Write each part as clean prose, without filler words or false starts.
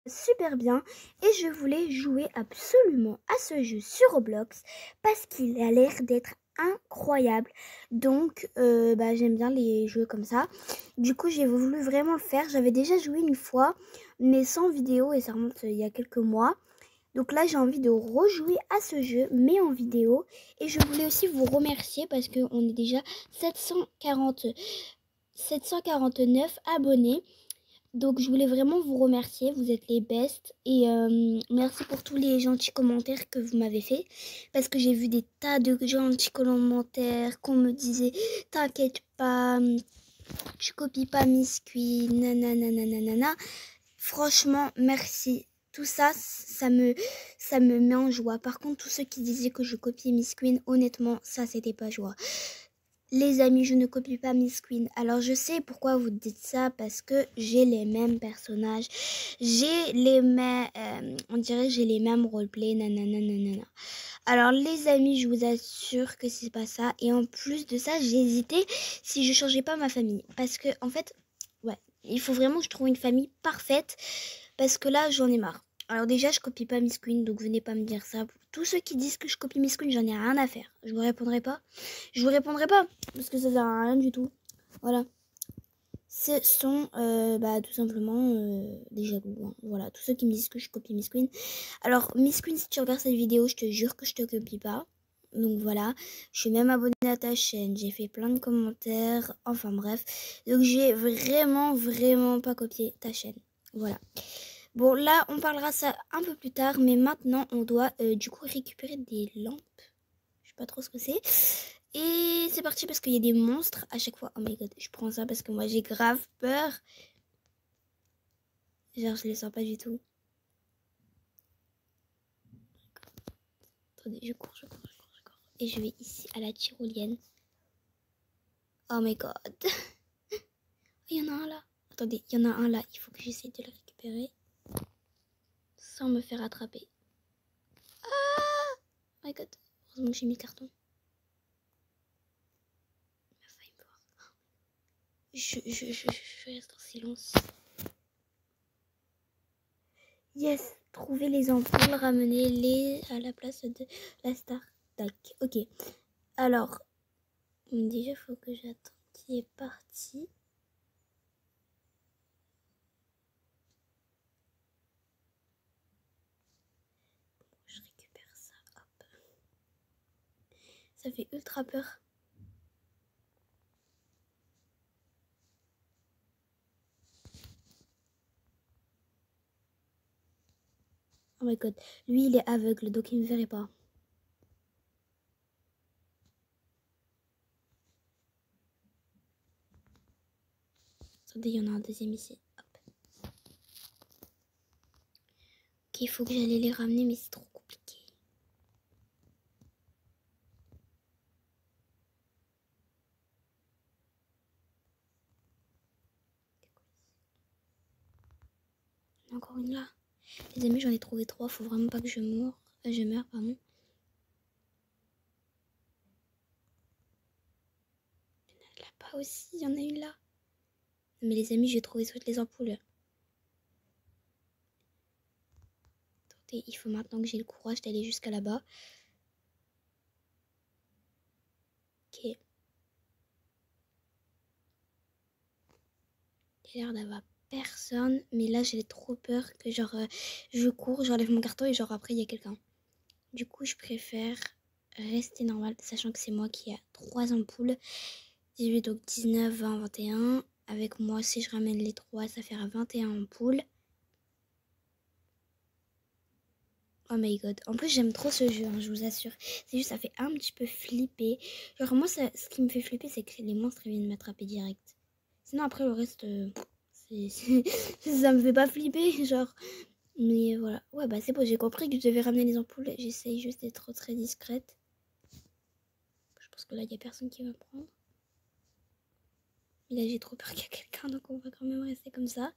super bien et je voulais jouer absolument à ce jeu sur Roblox parce qu'il a l'air d'être incroyable. Donc j'aime bien les jeux comme ça. Du coup j'ai voulu vraiment le faire. J'avais déjà joué une fois mais sans vidéo et ça remonte il y a quelques mois. Donc là j'ai envie de rejouer à ce jeu mais en vidéo. Et je voulais aussi vous remercier parce qu'on est déjà 749 abonnés. Donc je voulais vraiment vous remercier, vous êtes les bestes et merci pour tous les gentils commentaires que vous m'avez fait parce que j'ai vu des tas de gentils commentaires qu'on me disait t'inquiète pas, je copie pas Miss Queen, nanana. Franchement merci, tout ça, ça me met en joie. Par contre tous ceux qui disaient que je copiais Miss Queen, honnêtement ça c'était pas joie. Les amis, je ne copie pas Miss Queen. Alors je sais pourquoi vous dites ça, parce que j'ai les mêmes personnages, j'ai les mêmes, on dirait j'ai les mêmes roleplay, nanana. Alors les amis, je vous assure que c'est pas ça. Et en plus de ça, j'ai hésité si je changeais pas ma famille, parce que en fait, ouais, il faut vraiment que je trouve une famille parfaite, parce que là j'en ai marre. Alors déjà, je copie pas Miss Queen, donc venez pas me dire ça. Tous ceux qui disent que je copie Miss Queen, j'en ai rien à faire. Je vous répondrai pas. Je vous répondrai pas, parce que ça sert à rien du tout. Voilà. Ce sont tout simplement des jaloux. Hein. Voilà, tous ceux qui me disent que je copie Miss Queen. Alors, Miss Queen, si tu regardes cette vidéo, je te jure que je te copie pas. Donc voilà, je suis même abonnée à ta chaîne, j'ai fait plein de commentaires, enfin bref. Donc j'ai vraiment pas copié ta chaîne. Voilà. Bon, là, on parlera ça un peu plus tard, mais maintenant, on doit du coup récupérer des lampes. Je sais pas trop ce que c'est. Et c'est parti parce qu'il y a des monstres à chaque fois. Oh my god, je prends ça parce que moi, j'ai grave peur. Genre, je les sens pas du tout. Attendez, je cours. Et je vais ici à la tyrolienne. Oh my god. Il y en a un là. Attendez, il y en a un là. Il faut que j'essaie de le récupérer. Sans me faire attraper. Ah! Oh my god. Heureusement que j'ai mis le carton. Il a failli me voir. Je reste en silence. Yes, trouver les ampoules, ramener-les à la place de la star. Tac, ok. Alors, déjà, il faut que j'attende qu'il est parti. Je récupère ça, hop. Ça fait ultra peur. Oh my god, lui il est aveugle donc il ne me verrait pas. Attendez, il y en a un deuxième ici. Hop. Ok, il faut que j'aille les ramener mais c'est trop compliqué. Il y en a encore une là. Les amis, j'en ai trouvé 3, faut vraiment pas que je meure. Pardon. Là-bas aussi, il y en a une là. Mais les amis, j'ai trouvé toutes les ampoules. Attendez, il faut maintenant que j'ai le courage d'aller jusqu'à là-bas. Ok. Il y a l'air d'avoir personne. Mais là, j'ai trop peur que genre je cours, j'enlève mon carton et genre après il y a quelqu'un. Du coup, je préfère rester normal, sachant que c'est moi qui a 3 ampoules. 18, donc 19, 20, 21. Avec moi, si je ramène les 3, ça fera 21 ampoules. Oh my god. En plus, j'aime trop ce jeu, hein, je vous assure. C'est juste, ça fait un petit peu flipper. Genre, moi, ce qui me fait flipper, c'est que les monstres ils viennent m'attraper direct. Sinon, après, le reste, ça me fait pas flipper, genre. Mais voilà. Ouais, bah c'est bon, j'ai compris que je devais ramener les ampoules. J'essaye juste d'être très discrète. Je pense que là, il n'y a personne qui va me prendre. Mais là, j'ai trop peur qu'il y ait quelqu'un, donc on va quand même rester comme ça.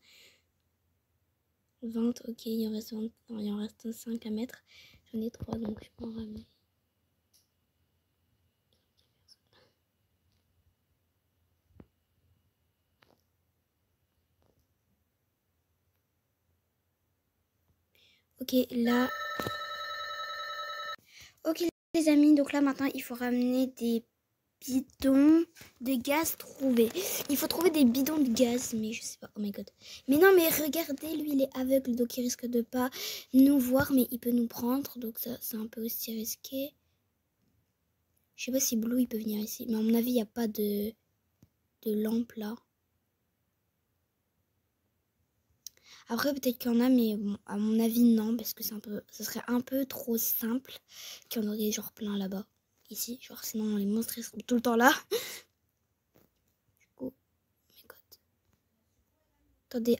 20, ok, il en reste 20, non, il en reste 5 à mettre. J'en ai 3, donc je peux en ramener. Ok, là. Ok, les amis, donc là, maintenant, il faut ramener des bidons de gaz trouvés. Il faut trouver des bidons de gaz, mais je sais pas. Oh my god. Mais non, mais regardez, lui, il est aveugle, donc il risque de pas nous voir, mais il peut nous prendre. Donc ça, c'est un peu aussi risqué. Je sais pas si Blue, il peut venir ici. Mais à mon avis, il n'y a pas de lampe là. Après, peut-être qu'il y en a, mais bon, à mon avis, non. Parce que ce serait un peu trop simple qu'il y en aurait genre plein là-bas. Ici, genre sinon les monstres ils seront tout le temps là. Du coup, oh my god. Attendez.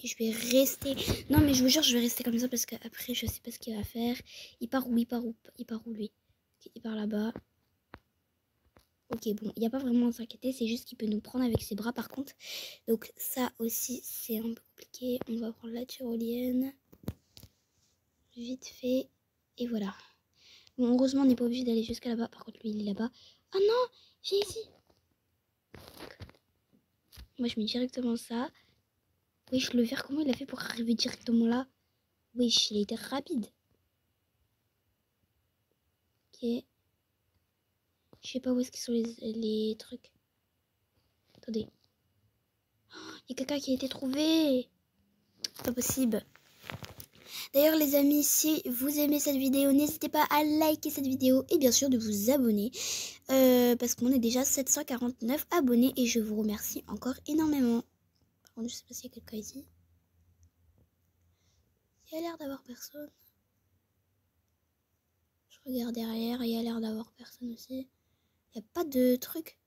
Je vais rester. Non, mais je vous jure, je vais rester comme ça parce qu'après, je sais pas ce qu'il va faire. Il part où lui? Ok, il part là-bas. Ok, bon, il n'y a pas vraiment à s'inquiéter, c'est juste qu'il peut nous prendre avec ses bras par contre. Donc ça aussi, c'est un peu compliqué. On va prendre la tyrolienne. Vite fait. Et voilà. Bon, heureusement, on n'est pas obligé d'aller jusqu'à là-bas. Par contre, lui, il est là-bas. Ah non, j'ai ici. Moi, je mets directement ça. Wesh, le verre, comment il a fait pour arriver directement là? Wesh, il a été rapide. Ok. Je sais pas où est-ce qu'ils sont les trucs. Attendez. Il y a quelqu'un qui a été trouvé. Pas possible. D'ailleurs les amis, si vous aimez cette vidéo, n'hésitez pas à liker cette vidéo et bien sûr de vous abonner. Parce qu'on est déjà 749 abonnés et je vous remercie encore énormément. Par contre, je sais pas s'il y a quelqu'un ici. Il y a l'air d'avoir personne. Je regarde derrière, il y a l'air d'avoir personne aussi. Il n'y a pas de truc.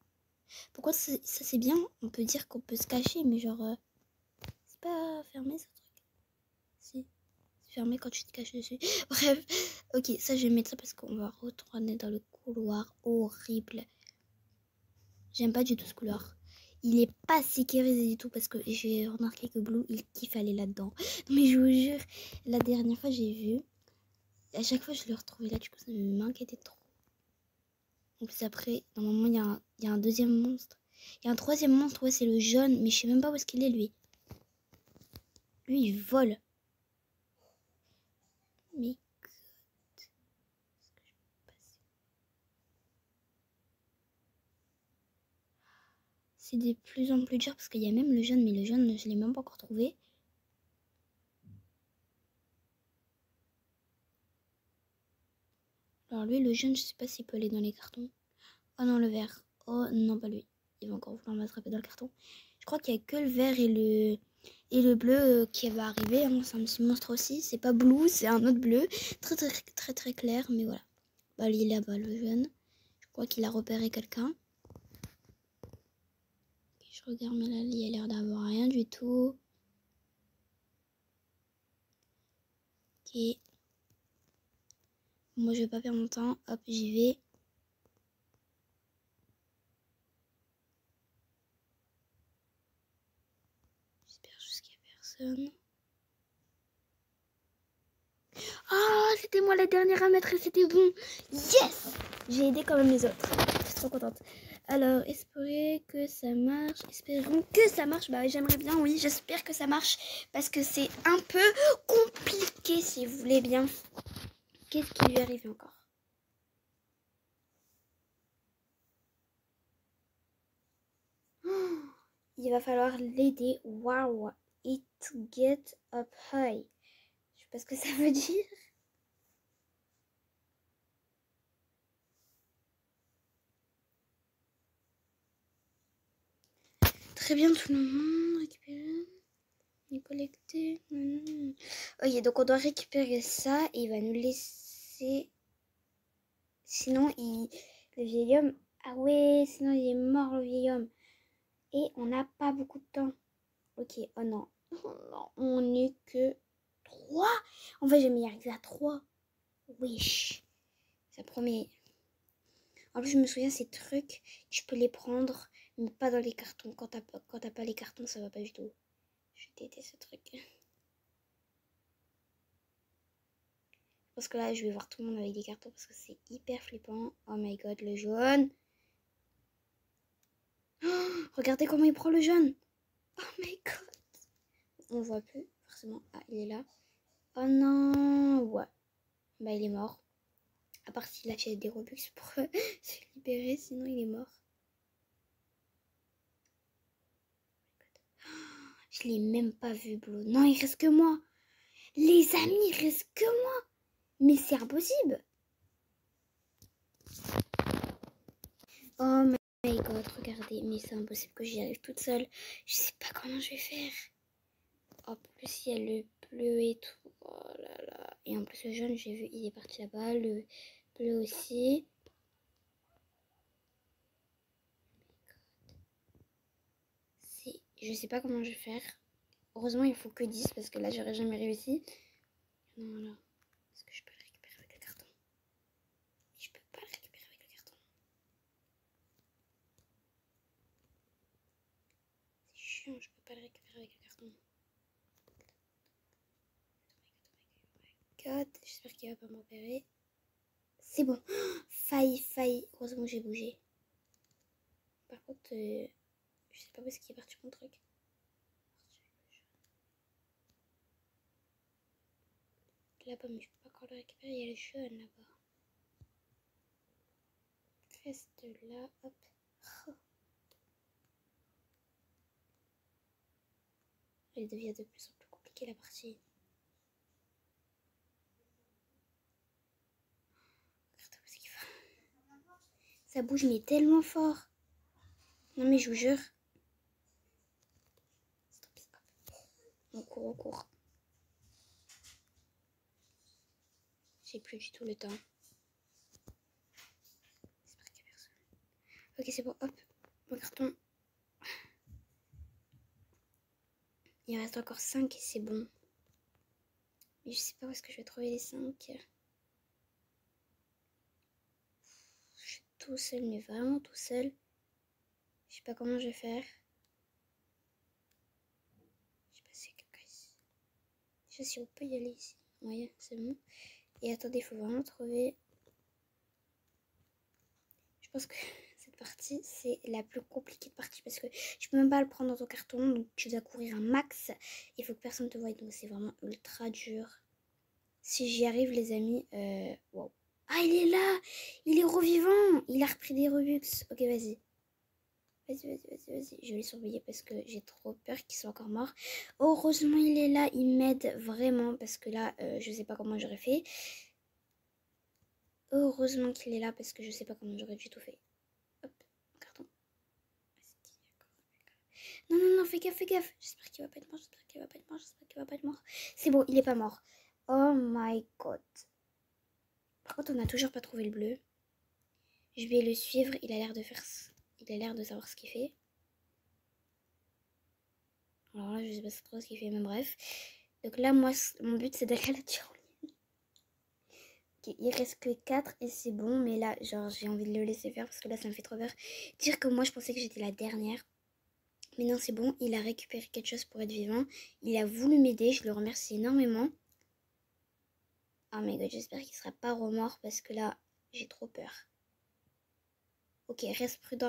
Pourquoi ça c'est bien? On peut dire qu'on peut se cacher, mais genre... c'est pas fermé ce truc. Si. C'est fermé quand tu te caches dessus. Bref. Ok, ça je vais mettre ça parce qu'on va retourner dans le couloir horrible. J'aime pas du tout ce couloir. Il est pas sécurisé du tout parce que j'ai remarqué que Blue il kiffe aller là-dedans. Mais je vous jure, la dernière fois j'ai vu. À chaque fois je le retrouvais là, du coup ça m'inquiétait trop. En plus après, normalement il y a un deuxième monstre. Il y a un troisième monstre, ouais c'est le jaune, mais je sais même pas où est-ce qu'il est lui. Lui il vole. Mais c'est de plus en plus dur parce qu'il y a même le jaune, mais le jaune je l'ai même pas encore trouvé. Alors lui le jaune je sais pas s'il peut aller dans les cartons. Oh non le vert. Oh non pas lui. Il va encore vouloir m'attraper dans le carton. Je crois qu'il n'y a que le vert et le bleu qui va arriver. Hein. C'est un petit monstre aussi. C'est pas blue, c'est un autre bleu. Très clair, mais voilà. Bah, il est là-bas, le jeune. Je crois qu'il a repéré quelqu'un. Je regarde, mais là, il a l'air d'avoir rien du tout. Ok. Moi, je vais pas perdre mon temps. Hop, j'y vais. J'espère juste qu'il n'y a personne. Ah, c'était moi la dernière à mettre et c'était bon. Yes! J'ai aidé quand même les autres. Je suis trop contente. Alors, espérez que ça marche. Espérons que ça marche. Bah, j'aimerais bien, oui, j'espère que ça marche. Parce que c'est un peu compliqué, si vous voulez bien. Qu'est-ce qui lui arrive encore? Oh, il va falloir l'aider. Wow. It get up high. Je sais pas ce que ça veut dire. Très bien, tout le monde. Récupérer. Collecter. Ok, donc on doit récupérer ça et il va nous laisser. Sinon, le vieil homme. Ah ouais, sinon il est mort le vieil homme. Et on n'a pas beaucoup de temps. Ok, oh non. Oh non, on n'est que 3. En fait, j'aime y arriver à 3. Wesh. Ça promet. En plus, je me souviens, ces trucs, tu peux les prendre, mais pas dans les cartons. Quand t'as pas les cartons, ça va pas du tout. Je déteste ce truc. Parce que là, je vais voir tout le monde avec des cartons parce que c'est hyper flippant. Oh my god, le jaune. Oh, regardez comment il prend le jaune. Oh my god. On voit plus, forcément. Ah, il est là. Oh non, ouais. Bah il est mort. À part s'il achète des Robux pour se libérer, sinon il est mort. Je l'ai même pas vu, Blo. Non, il reste que moi. Les amis, il reste que moi. Mais c'est impossible. Oh my god, regardez. Mais c'est impossible que j'y arrive toute seule. Je sais pas comment je vais faire. En plus, il y a le bleu et tout. Oh là là. Et en plus, le jaune, j'ai vu, il est parti là-bas. Le bleu aussi. Je sais pas comment je vais faire. Heureusement, il faut que 10 parce que là, j'aurais jamais réussi. Non, là. Est-ce que je peux le récupérer avec le carton? Je peux pas le récupérer avec le carton. C'est chiant, je peux pas le récupérer avec le carton. God, j'espère qu'il va pas m'opérer. C'est bon. Faille. Heureusement, j'ai bougé. Par contre, je sais pas où est-ce qu'il est parti mon truc. Là-bas, mais je peux pas encore le récupérer. Il y a le jaune là-bas. Reste là, hop. Oh. Elle devient de plus en plus compliquée la partie. Regarde où est-ce qu'il va. Ça bouge mais tellement fort. Non mais je vous jure. On court. J'ai plus du tout le temps. J'espère qu'il y a personne. Ok, c'est bon, hop. Mon carton. Il reste encore 5 et c'est bon. Mais je sais pas où est-ce que je vais trouver les 5. Je suis tout seul, mais vraiment tout seul. Je sais pas comment je vais faire. Je sais pas si quelqu'un ici. Déjà, si on peut y aller ici. Ouais, c'est bon. Et attendez, il faut vraiment trouver. Je pense que cette partie, c'est la plus compliquée de partie parce que je peux même pas le prendre dans ton carton. Donc, tu dois courir un max. Il faut que personne te voie. Donc, c'est vraiment ultra dur. Si j'y arrive, les amis, wow. Ah, il est là! Il est revivant! Il a repris des Robux. Ok, vas-y. Vas-y. Je vais les surveiller parce que j'ai trop peur qu'ils soient encore morts. Heureusement, il est là. Il m'aide vraiment parce que là, je sais pas comment j'aurais fait. Heureusement qu'il est là parce que je sais pas comment j'aurais du tout fait. Hop, carton. Non, fais gaffe. J'espère qu'il va pas être mort. C'est bon, il est pas mort. Oh my god. Par contre, on n'a toujours pas trouvé le bleu. Je vais le suivre. Il a l'air de savoir ce qu'il fait. Alors là, je sais pas trop ce qu'il fait, mais bref. Donc là, moi, mon but, c'est d'aller à la tyrolienne. Ok, il reste que 4 et c'est bon. Mais là, genre, j'ai envie de le laisser faire parce que là, ça me fait trop peur. Dire que moi, je pensais que j'étais la dernière. Mais non, c'est bon. Il a récupéré quelque chose pour être vivant. Il a voulu m'aider. Je le remercie énormément. Oh my god, j'espère qu'il sera pas remords parce que là, j'ai trop peur. Ok, reste prudent.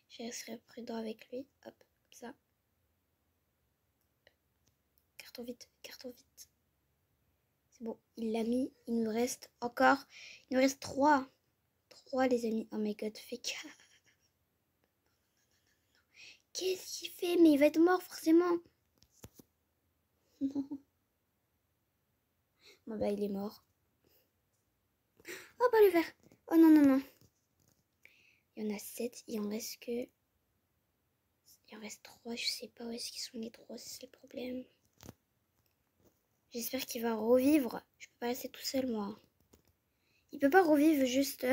Je resterai prudent avec lui. Hop, comme ça. Carton vite. C'est bon, il l'a mis. Il nous reste encore. Il nous reste 3. 3, les amis. Oh my god, fais gaffe. Qu'est-ce qu'il fait? Mais il va être mort, forcément. Non. Bon, bah, il est mort. Oh, bah, le vert. Oh, non. Il y en a 7. Il en reste que... Il en reste 3. Je sais pas où est-ce qu'ils sont les 3. C'est le problème. J'espère qu'il va revivre. Je peux pas rester tout seul, moi. Il peut pas revivre juste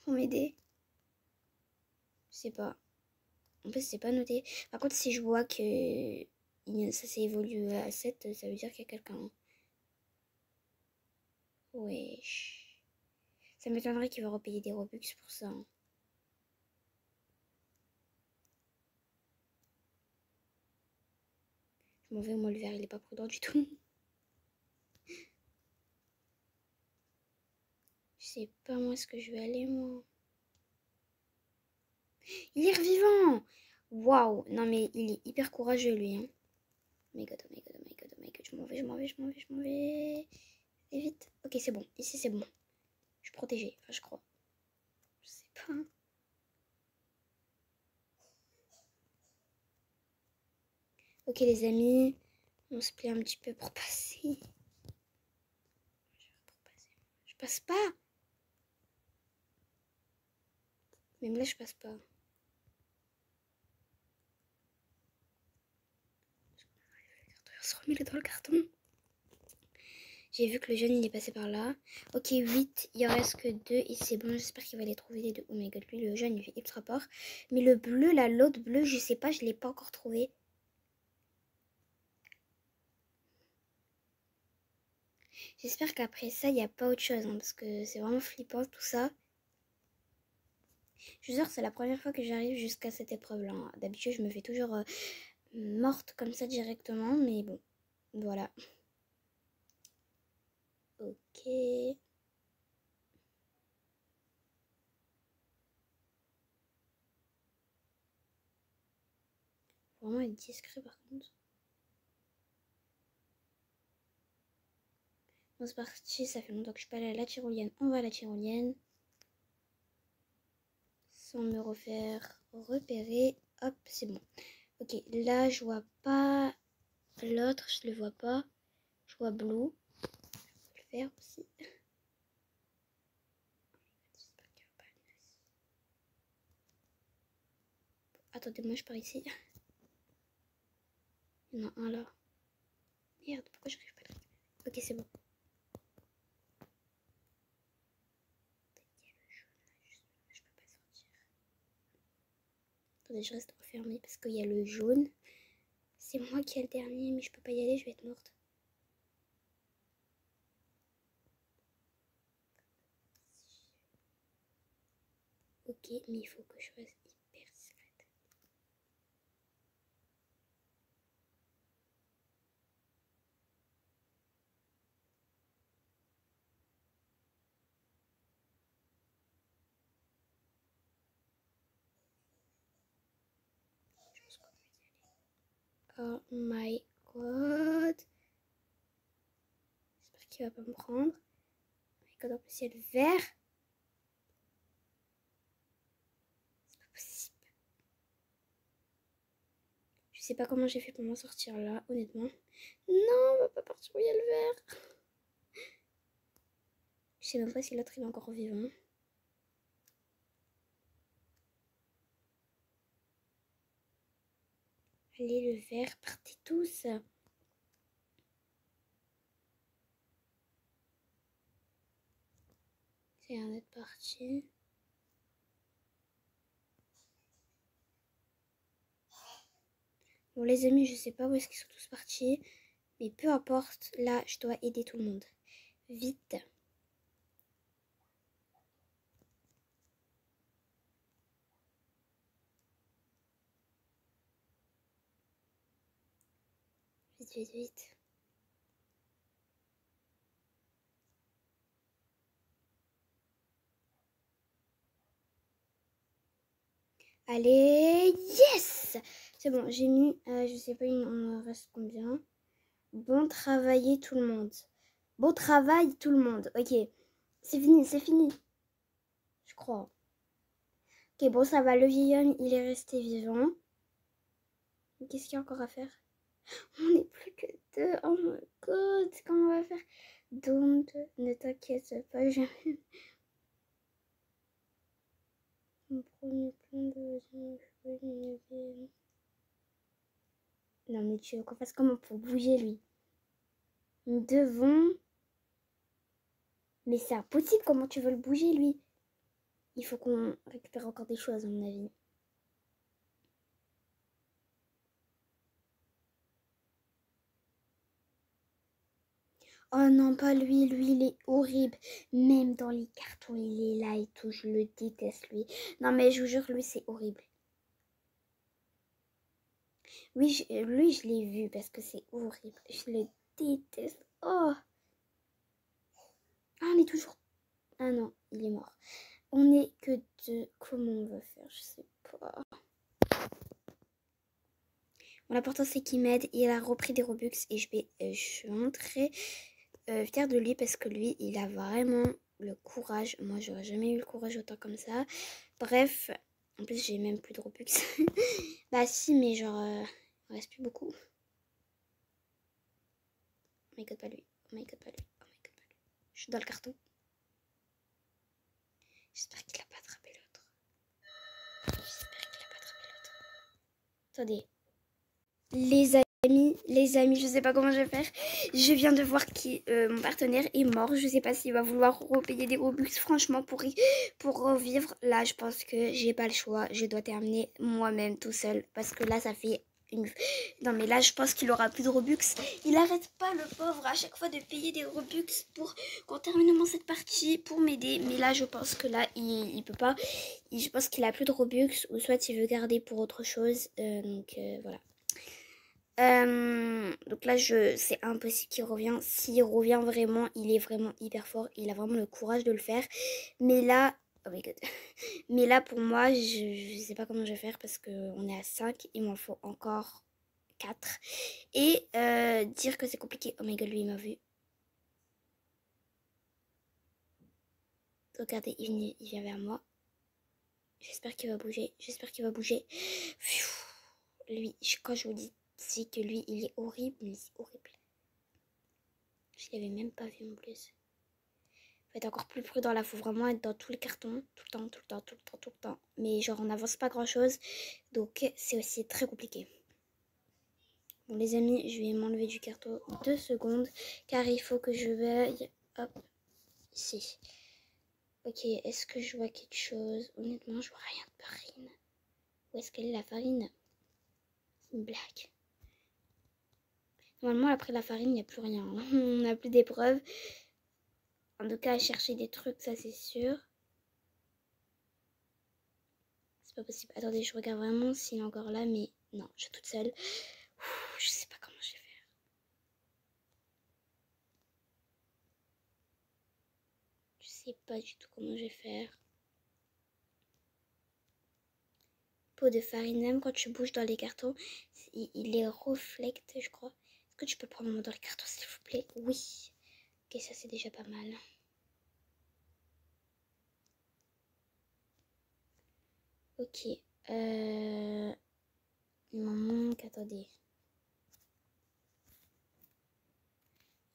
pour m'aider. Je sais pas. En plus, c'est pas noté. Par contre, si je vois que ça s'est évolué à 7, ça veut dire qu'il y a quelqu'un. Wesh. Ça m'étonnerait qu'il va repayer des Robux pour ça. Je m'en vais, moi, le vert, il est pas prudent du tout. Je sais pas, moi, est-ce que je vais aller, moi. Il est revivant! Waouh! Non, mais il est hyper courageux, lui. Hein. Oh my god, oh my god, oh my god, oh my god. Je m'en vais, je m'en vais, je m'en vais, je m'en vais. Et vite. Ok, c'est bon. Ici, c'est bon. Je suis protégée. Enfin, je crois. Je sais pas. Ok, les amis. On se plaît un petit peu pour passer. Je passe pas. Même là, je passe pas. On se remet dans le carton. J'ai vu que le jaune il est passé par là. Ok, 8, il en reste que 2 et c'est bon, j'espère qu'il va les trouver les deux. Oh my god, lui le jaune il fait ultra peur. Mais le bleu là, l'autre bleu, je sais pas, je l'ai pas encore trouvé. J'espère qu'après ça, il n'y a pas autre chose, hein, parce que c'est vraiment flippant tout ça. Je vous jure, c'est la première fois que j'arrive jusqu'à cette épreuve-là. Hein. D'habitude, je me fais toujours morte comme ça directement, mais bon, voilà. Ok. Faut vraiment être discret par contre. Bon, c'est parti, ça fait longtemps que je suis pas allée à la tyrolienne. On va à la tyrolienne. Sans me refaire repérer. Hop, c'est bon. Ok, là, je vois pas l'autre, je le vois pas. Je vois Blue. Je vais le faire aussi. Attendez-moi, je pars ici. Il y en a un là. Merde, pourquoi j'arrive pas à le récupérer? Ok, c'est bon. Je peux pas sortir. Attendez, je reste enfermée parce qu'il y a le jaune. C'est moi qui ai le dernier, mais je peux pas y aller, je vais être morte. Ok, mais il faut que je reste hyper discrète. Je pense qu'on va y aller. Oh my god. J'espère qu'il va pas me prendre. Oh my god, en plus il y a le vert. C'est pas possible. Je sais pas comment j'ai fait pour m'en sortir là, honnêtement. Non, on va pas partir où il y a le vert. Je sais même pas si l'autre il est encore vivant. Allez, le vert, partez tous. C'est un autre parti. Bon les amis, je sais pas où est-ce qu'ils sont tous partis. Mais peu importe, là je dois aider tout le monde. Vite. Vite, vite, vite. Allez, yes! C'est bon, j'ai mis, je sais pas, il en reste combien. Bon travail tout le monde. Bon travail tout le monde. Ok, c'est fini, c'est fini. Je crois. Ok, bon, ça va, le vieil homme, il est resté vivant. Qu'est-ce qu'il y a encore à faire? On n'est plus que deux. Oh my god, comment on va faire? Donc, ne t'inquiète pas, jamais. Mon premier plan de... Non, mais tu veux qu'on fasse comment pour bouger lui? Nous devons... Mais c'est impossible, comment tu veux le bouger lui? Il faut qu'on récupère encore des choses, à mon avis. Oh non, pas lui, lui il est horrible. Même dans les cartons, il est là et tout, je le déteste lui. Non mais je vous jure, lui c'est horrible. Oui, lui je l'ai vu parce que c'est horrible. Je le déteste. Oh. Ah, on est toujours... Ah non, il est mort. On est que deux. Comment on va faire? Je sais pas. Bon, l'important c'est qu'il m'aide. Il a repris des Robux et je suis vraiment très fière de lui parce que lui, il a vraiment le courage. Moi, j'aurais jamais eu le courage autant comme ça. Bref, en plus, j'ai même plus de Robux. Bah si, mais genre, il reste plus beaucoup. Oh my god, pas lui. Oh my god, pas lui. Oh my god, pas lui. Je suis dans le carton. J'espère qu'il a pas attrapé l'autre. J'espère qu'il a pas attrapé l'autre. Attendez. Les amis, je sais pas comment je vais faire. Je viens de voir que mon partenaire est mort. Je sais pas s'il va vouloir repayer des Robux. Franchement, pour revivre, là, je pense que j'ai pas le choix. Je dois terminer moi-même tout seul. Parce que là, ça fait une... Non, mais là, je pense qu'il aura plus de Robux. Il arrête pas, le pauvre, à chaque fois de payer des Robux pour qu'on termine cette partie, pour m'aider. Mais là, je pense que là, il peut pas. Je pense qu'il a plus de Robux. Ou soit il veut garder pour autre chose. Donc, voilà. Donc là, c'est impossible qu'il revienne. S'il revient vraiment, il est vraiment hyper fort. Il a vraiment le courage de le faire. Mais là, oh my god. Mais là, pour moi, je sais pas comment je vais faire parce qu'on est à 5. Il m'en faut encore 4. Et dire que c'est compliqué. Oh my god, lui, il m'a vu. Regardez, il vient vers moi. J'espère qu'il va bouger. J'espère qu'il va bouger. Lui, quand je vous dis que lui, il est horrible, mais c'est horrible. Je l'avais même pas vu en plus. Faut être encore plus prudent là, faut vraiment être dans tous les cartons, tout le temps, tout le temps, tout le temps, tout le temps. Mais genre on n'avance pas grand chose, donc c'est aussi très compliqué. Bon les amis, je vais m'enlever du carton 2 secondes, car il faut que je veuille, hop, ici. Ok, est-ce que je vois quelque chose? Honnêtement, je vois rien de farine. Où est-ce qu'elle est la farine? C'est une blague. Normalement, après la farine, il n'y a plus rien. On n'a plus d'épreuves. En tout cas, à chercher des trucs, ça c'est sûr. C'est pas possible. Attendez, je regarde vraiment s'il est encore là, mais non, je suis toute seule. Je sais pas comment je vais faire. Je sais pas du tout comment je vais faire. Pot de farine, même quand tu bouges dans les cartons, il les reflecte, je crois. Est-ce que tu peux prendre moi dans les cartons, s'il vous plaît? Oui. Ok, ça c'est déjà pas mal. Ok. Il m'en manque, attendez.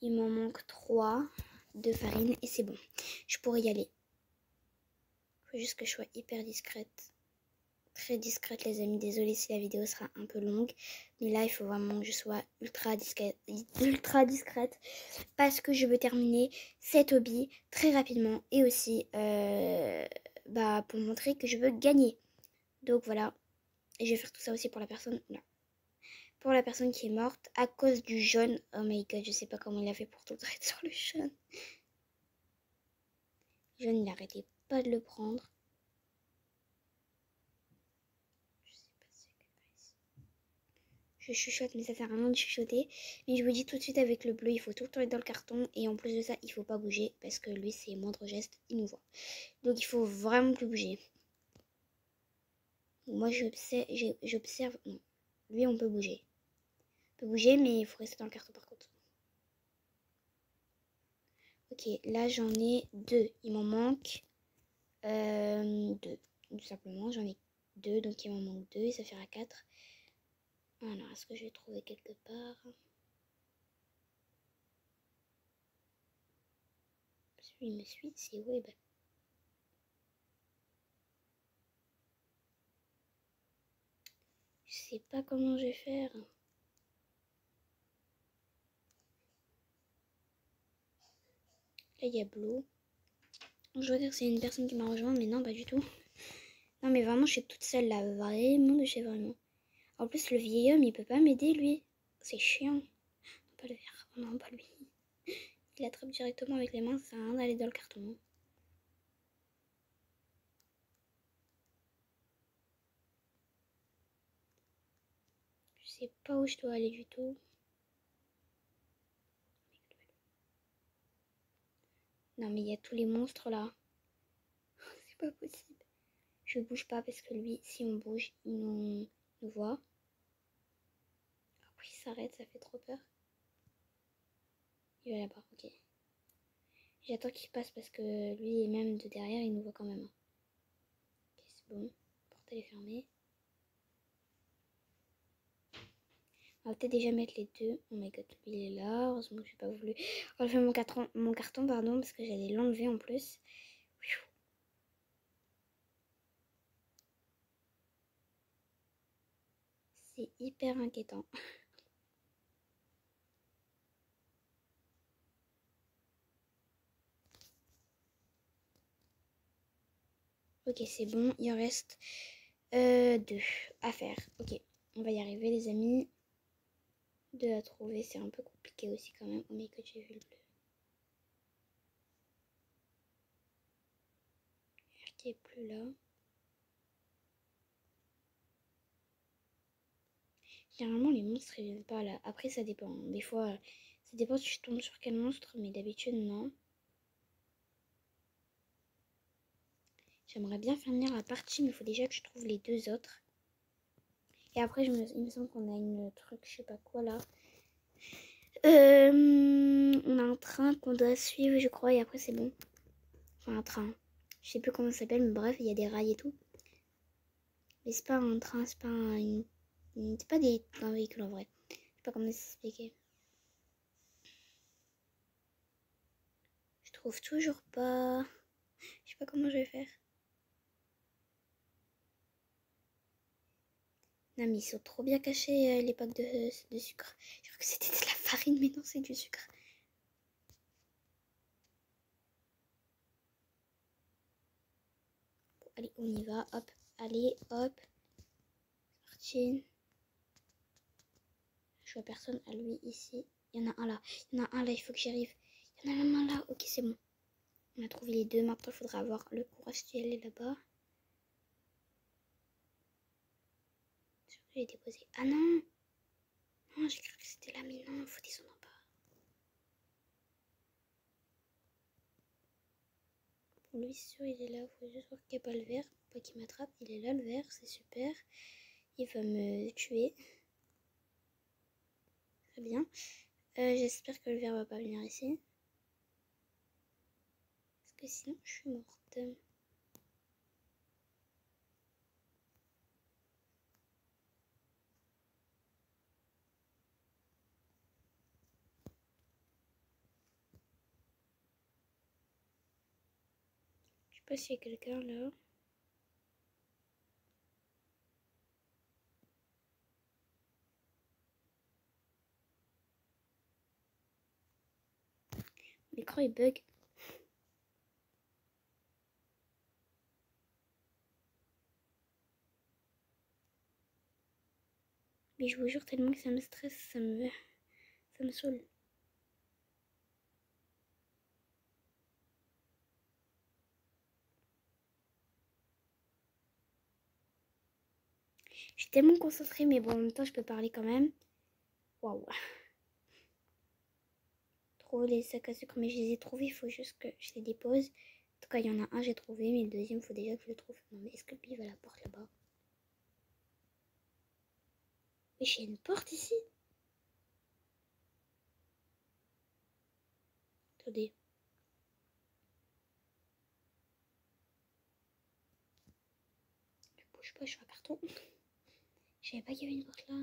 Il m'en manque 3 de farine et c'est bon. Je pourrais y aller. Faut juste que je sois hyper discrète. Très discrète les amis, désolée si la vidéo sera un peu longue. Mais là, il faut vraiment que je sois ultra discrète. Parce que je veux terminer cet hobby très rapidement. Et aussi pour montrer que je veux gagner. Donc voilà. Et je vais faire tout ça aussi pour la personne là. Pour la personne qui est morte à cause du jaune. Oh my god, je sais pas comment il a fait pour tout traiter sur le jaune. Le jaune, il arrêtait pas de le prendre. Je chuchote, mais ça sert à rien de chuchoter. Mais je vous dis tout de suite, avec le bleu, il faut tout le temps être dans le carton. Et en plus de ça, il faut pas bouger. Parce que lui, c'est moindre geste, il nous voit. Donc il faut vraiment plus bouger. Moi, j'observe. Non. Lui, on peut bouger. On peut bouger, mais il faut rester dans le carton par contre. Ok, là, j'en ai 2. Il m'en manque 2. Tout simplement, j'en ai 2. Donc il m'en manque 2 et ça fera 4. Alors, est-ce que je vais trouver quelque part? Il me suit, c'est web. Je sais pas comment je vais faire. Là, il y a Blue. Je vois que c'est une personne qui m'a rejoint, mais non, pas du tout. Non, mais vraiment, je suis toute seule là. Vraiment de chez vraiment. En plus, le vieil homme, il peut pas m'aider, lui. C'est chiant. Pas le verre. Oh non, pas lui. Il attrape directement avec les mains, ça sert à rien d'aller dans le carton. Je sais pas où je dois aller du tout. Non, mais il y a tous les monstres là. C'est pas possible. Je bouge pas parce que lui, si on bouge, il nous voit. s'arrête, ça fait trop peur. Il va là-bas, ok. J'attends qu'il passe parce que lui et même de derrière, il nous voit quand même. Ok, c'est bon. La porte elle est fermée. On va peut-être déjà mettre les deux. Oh my god, lui il est là. Heureusement que j'ai pas voulu enlever mon carton, pardon, parce que j'allais l'enlever en plus. C'est hyper inquiétant. Ok, c'est bon. Il en reste deux à faire. Ok, on va y arriver les amis. Deux à trouver, c'est un peu compliqué aussi quand même. Oh my god, j'ai vu le bleu. Qui est plus là. Généralement, les monstres, ils viennent pas là. Après, ça dépend. Des fois, ça dépend si je tombe sur quel monstre, mais d'habitude, non. J'aimerais bien finir la partie, mais il faut déjà que je trouve les deux autres. Et après, il me semble qu'on a une truc, je sais pas quoi là. On a un train qu'on doit suivre, je crois, et après, c'est bon. Enfin, un train. Je sais plus comment ça s'appelle, mais bref, il y a des rails et tout. Mais c'est pas un train, c'est pas c'est pas un véhicule en vrai. Je sais pas comment s'expliquer. Je trouve toujours pas. Je sais pas comment je vais faire. Non mais ils sont trop bien cachés les packs de sucre. Je crois que c'était de la farine, mais non c'est du sucre. Bon, allez, on y va. Hop, allez, hop. C'est parti. Je vois personne. À lui ici. Il y en a un là. Il y en a un là, il faut que j'y arrive. Il y en a même un là. Ok, c'est bon. On a trouvé les deux. Maintenant, il faudra avoir le courage d'y aller là-bas. Je vais déposer. Ah non! Non, j'ai cru que c'était là, mais non, faut descendre en bas. Pour lui, c'est sûr, il est là. Faut juste voir qu'il n'y a pas le vert. Faut pas qu'il m'attrape. Il est là, le vert, c'est super. Il va me tuer. Très bien. J'espère que le vert va pas venir ici. Parce que sinon, je suis morte. Je sais pas s'il y a quelqu'un là. L'écran il bug. Mais je vous jure tellement que ça me stresse, ça me saoule. Je suis tellement concentrée, mais bon, en même temps, je peux parler quand même. Waouh. Trouver les sacs à sucre, mais je les ai trouvés, il faut juste que je les dépose. En tout cas, il y en a un, j'ai trouvé, mais le deuxième, il faut déjà que je le trouve. Non, mais est-ce que lui va à la porte là-bas? Mais j'ai une porte ici. Attendez. Je bouge pas, je suis un carton. Je savais pas qu'il y avait une porte là.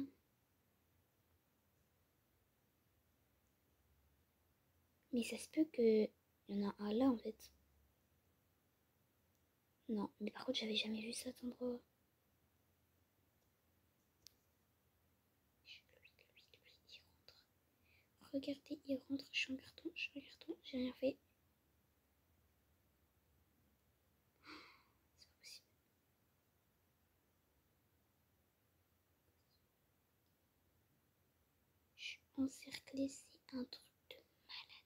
Mais ça se peut que il y en a un là en fait. Non, mais par contre, j'avais jamais vu cet endroit. Il rentre. Regardez, il rentre. Je suis un carton, j'ai rien fait. C'est pas possible. Je suis encerclée, c'est un truc de malade.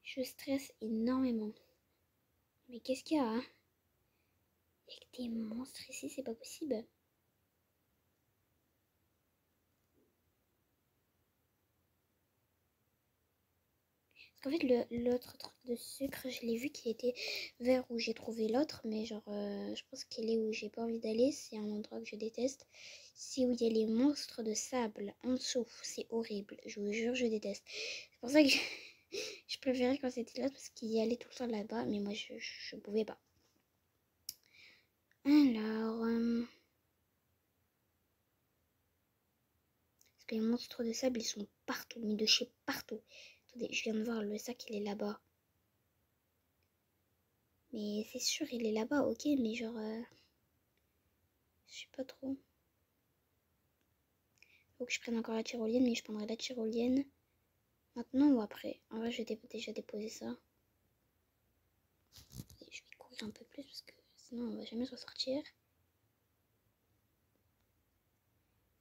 Je stresse énormément. Mais qu'est-ce qu'il y a hein? Il y a que des monstres ici, c'est pas possible. En fait, l'autre truc de sucre, je l'ai vu qu'il était vers où j'ai trouvé l'autre, mais genre, je pense qu'il est où j'ai pas envie d'aller. C'est un endroit que je déteste. C'est où il y a les monstres de sable en dessous. C'est horrible, je vous jure, je déteste. C'est pour ça que je préférais quand c'était l'autre parce qu'il y allait tout le temps là-bas, mais moi je pouvais pas. Alors, parce que les monstres de sable, ils sont partout, mais de chez partout. Attendez, je viens de voir le sac, il est là-bas. Mais c'est sûr, il est là-bas, ok, mais genre... je sais pas trop. Faut que je prenne encore la tyrolienne, mais je prendrai la tyrolienne maintenant ou après. En vrai, je vais déjà déposer ça. Et je vais courir un peu plus parce que sinon on va jamais s'en sortir.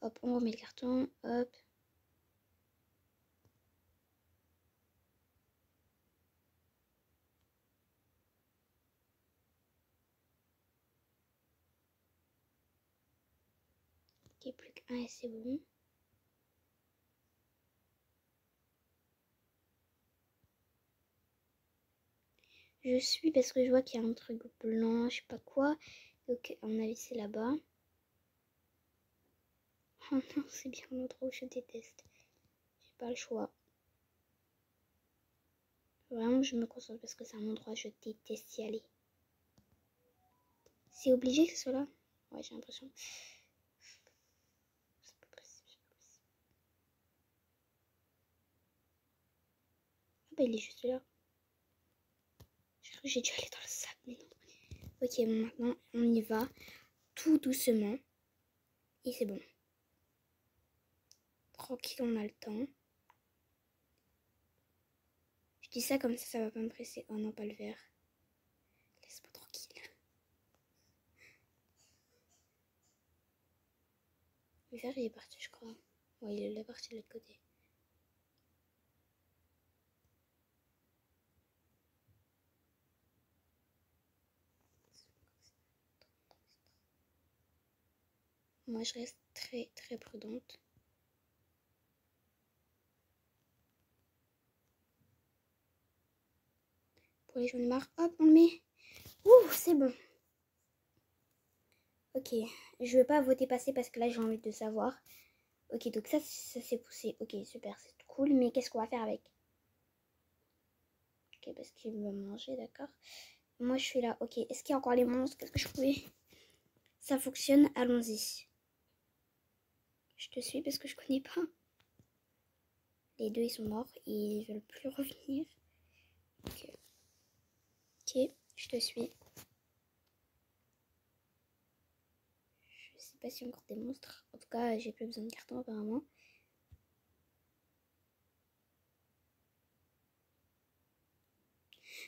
Hop, on remet le carton, hop. Ok, plus qu'un et c'est bon. Je suis parce que je vois qu'il y a un truc blanc, je sais pas quoi. Donc, à mon avis, c'est là-bas. Oh non, c'est bien l'endroit où je déteste. J'ai pas le choix. Vraiment, je me concentre parce que c'est un endroit où je déteste y aller. C'est obligé que ce soit là? Ouais, j'ai l'impression. C'est pas possible, c'est pas possible. Ah bah, il est juste là. J'ai dû aller dans le sable, mais non. Ok, bon, maintenant, on y va. Tout doucement. Et c'est bon. Tranquille, on a le temps. Je dis ça comme ça va pas me presser. Oh non, pas le verre. Laisse-moi tranquille. Le verre, il est parti, je crois. Ouais, il est parti de l'autre côté. Moi, je reste très, très prudente. Pour les jaunes marques, hop, on le met. Ouh, c'est bon. Ok, je veux pas voter passer parce que là, j'ai envie de savoir. Ok, donc ça s'est poussé. Ok, super, c'est cool. Mais qu'est-ce qu'on va faire avec? Ok, parce qu'il va manger, d'accord. Moi, je suis là. Ok, est-ce qu'il y a encore les monstres? Qu'est-ce que je pouvais... Ça fonctionne, allons-y. Je te suis parce que je connais pas. Les deux, ils sont morts. Ils veulent plus revenir. Ok. Ok, je te suis. Je sais pas s'il y a encore des monstres. En tout cas, j'ai plus besoin de carton apparemment.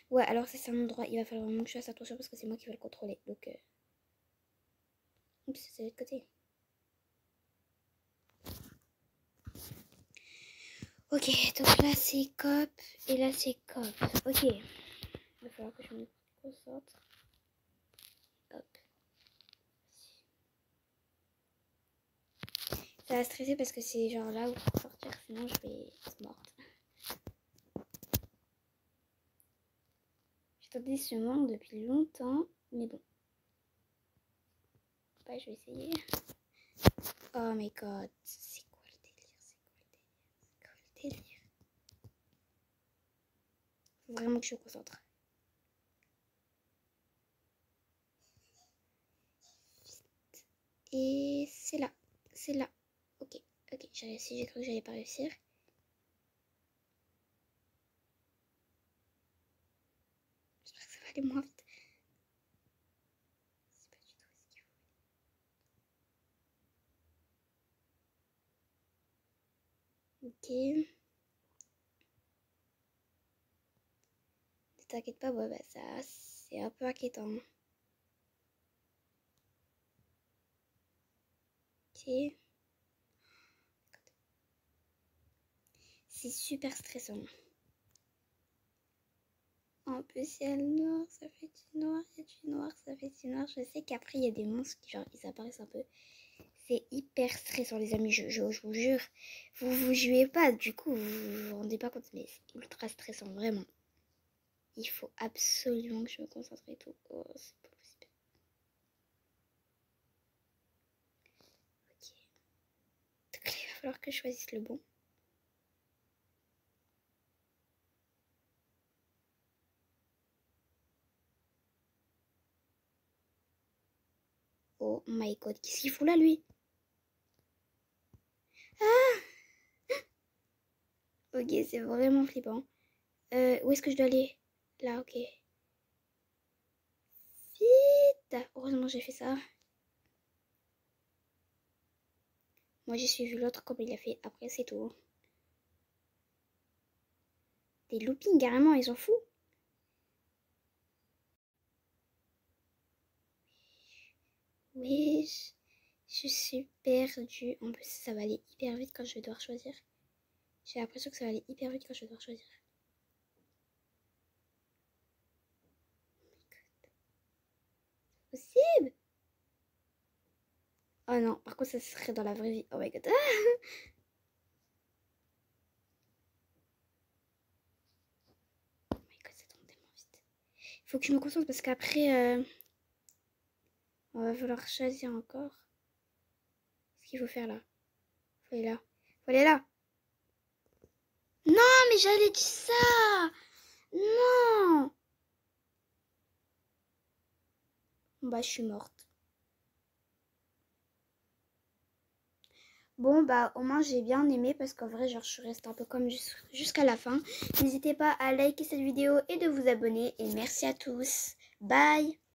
Ouais, alors ça c'est un endroit. Il va falloir vraiment que je fasse attention parce que c'est moi qui vais le contrôler. Donc, oups, c'est de l'autre côté. Ok, donc là c'est cop et là c'est cop. Ok, il va falloir que je me concentre. Hop. Ça va stresser parce que c'est genre là où il faut sortir, sinon je vais être morte. J'attendais ce moment depuis longtemps, mais bon. Ouais, je vais essayer. Oh my god, c'est quoi le délire? C'est quoi le délire? Faut vraiment que je me concentre. Et c'est là, c'est là. Ok, ok, j'ai réussi, j'ai cru que j'allais pas réussir. J'espère que ça va aller moins vite. C'est pas du tout ce qu'il faut. Ok. Ne t'inquiète pas, ouais, bah ça, c'est un peu inquiétant. Ok. C'est super stressant. un peu ciel noir, ça fait du noir, il y a du noir, ça fait du noir. Je sais qu'après, il y a des monstres qui, genre, ils apparaissent un peu. C'est hyper stressant, les amis, je vous jure. Vous jouez pas, du coup, vous vous rendez pas compte, mais c'est ultra stressant, vraiment. Il faut absolument que je me concentre et tout. Oh, c'est pas possible. Ok. Donc là, il va falloir que je choisisse le bon. Oh my god, qu'est-ce qu'il fout là, lui? Ah! Ok, c'est vraiment flippant. Où est-ce que je dois aller? Là, ok. Vite! Heureusement, j'ai fait ça. Moi, j'ai suivi l'autre comme il a fait. Après, c'est tout. Des loopings, carrément, ils s'en foutent. Oui, je suis perdue. En plus, ça va aller hyper vite quand je vais devoir choisir. J'ai l'impression que ça va aller hyper vite quand je vais devoir choisir. Possible? Oh non, par contre, ça serait dans la vraie vie. Oh my god. Oh my god, ça tombe tellement vite. Faut que je me concentre parce qu'après, on va falloir choisir encore. Qu'est-ce qu'il faut faire là? Faut aller là. Faut aller là. Non, mais j'allais dire ça. Non. Bah, je suis morte. Bon, bah, au moins, j'ai bien aimé parce qu'en vrai, genre, je suis restée un peu comme jusqu'à la fin. N'hésitez pas à liker cette vidéo et de vous abonner. Et merci à tous. Bye.